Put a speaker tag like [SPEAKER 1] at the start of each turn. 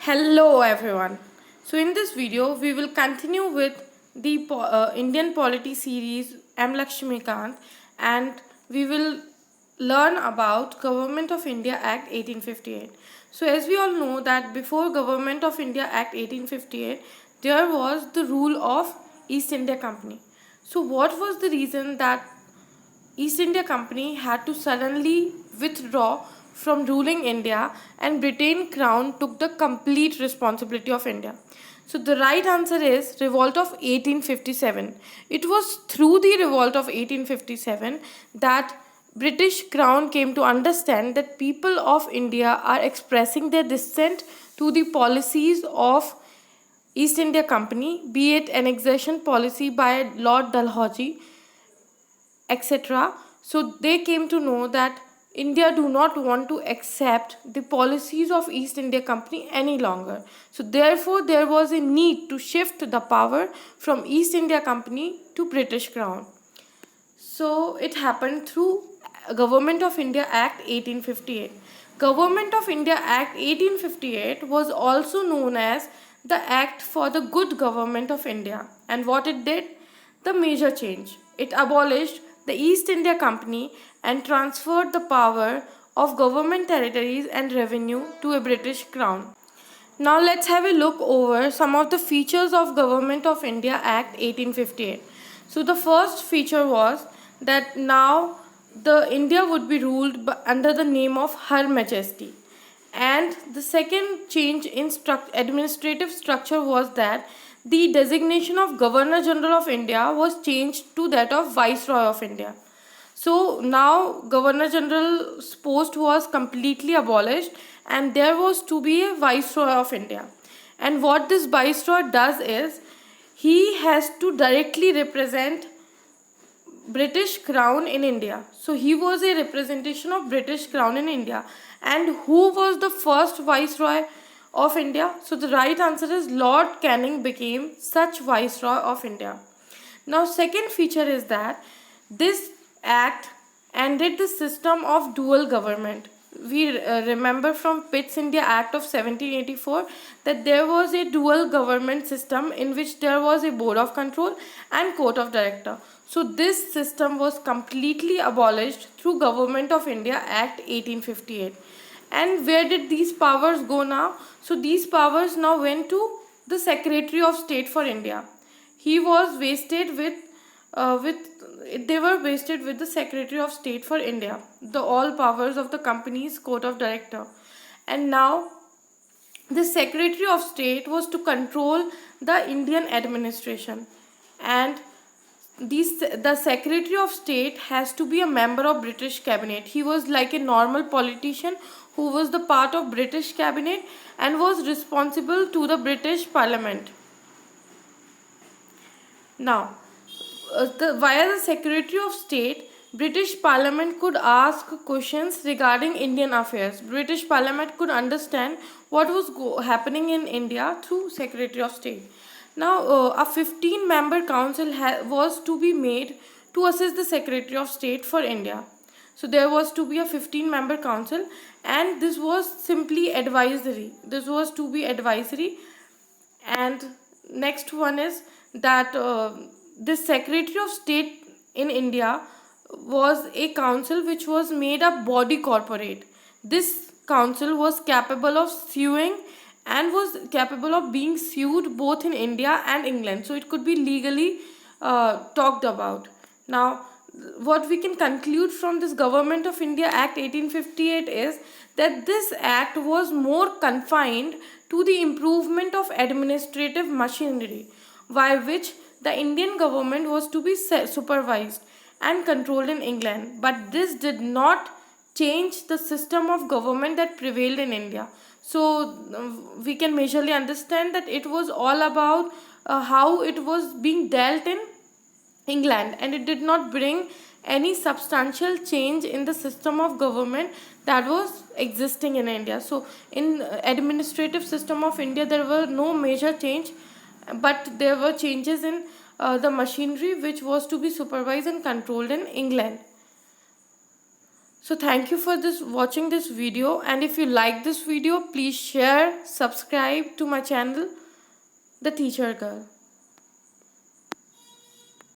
[SPEAKER 1] Hello everyone. So in this video we will continue with the Indian polity series M Lakshmikant, and we will learn about Government of India Act 1858. So as we all know that before Government of India Act 1858 there was the rule of East India Company. So what was the reason that East India Company had to suddenly withdraw from ruling India and Britain Crown took the complete responsibility of India? So the right answer is Revolt of 1857. It was through the Revolt of 1857 that British Crown came to understand that people of India are expressing their dissent to the policies of East India Company, be it annexation policy by Lord Dalhousie, etc. So they came to know that India do not want to accept the policies of East India Company any longer. So therefore there was a need to shift the power from East India Company to British Crown. So it happened through Government of India Act 1858. Government of India Act 1858 was also known as the Act for the Good Government of India. And what it did? The major change. It abolished the East India Company and transferred the power of government territories and revenue to a British crown. Now let's have a look over some of the features of Government of India Act 1858. So the first feature was that now the India would be ruled under the name of Her Majesty. And the second change in administrative structure was that the designation of Governor General of India was changed to that of Viceroy of India. So now Governor General's post was completely abolished and there was to be a Viceroy of India. And what this Viceroy does is he has to directly represent British Crown in India. So he was a representation of British Crown in India. And who was the first Viceroy of India? So the right answer is Lord Canning became such Viceroy of India. Now second feature is that this act ended the system of dual government. We remember from Pitt's India Act of 1784 that there was a dual government system in which there was a board of control and court of director. So this system was completely abolished through Government of India Act 1858. And where did these powers go now? So these powers now went to the Secretary of State for India. He was vested with they were vested with the Secretary of State for India, the all powers of the company's court of director. And now the Secretary of State was to control the Indian administration, and the Secretary of State has to be a member of British cabinet. He was like a normal politician who was the part of British cabinet and was responsible to the British Parliament. Now, via the Secretary of State, British Parliament could ask questions regarding Indian affairs. British Parliament could understand what was happening in India through Secretary of State. Now, a 15-member council was to be made to assist the Secretary of State for India. So there was to be a 15-member council, and this was simply advisory. This was to be advisory. And next one is that the Secretary of State in India was a council which was made up body corporate. This council was capable of suing and was capable of being sued both in India and England. So it could be legally talked about. Now, what we can conclude from this Government of India Act 1858 is that this act was more confined to the improvement of administrative machinery, by which the Indian government was to be supervised and controlled in England. But this did not change the system of government that prevailed in India. So we can majorly understand that it was all about how it was being dealt in England, and it did not bring any substantial change in the system of government that was existing in India. So in administrative system of India there were no major change, but there were changes in the machinery which was to be supervised and controlled in England. So thank you for this watching this video, and if you like this video, please share, subscribe to my channel, The Teacher Girl.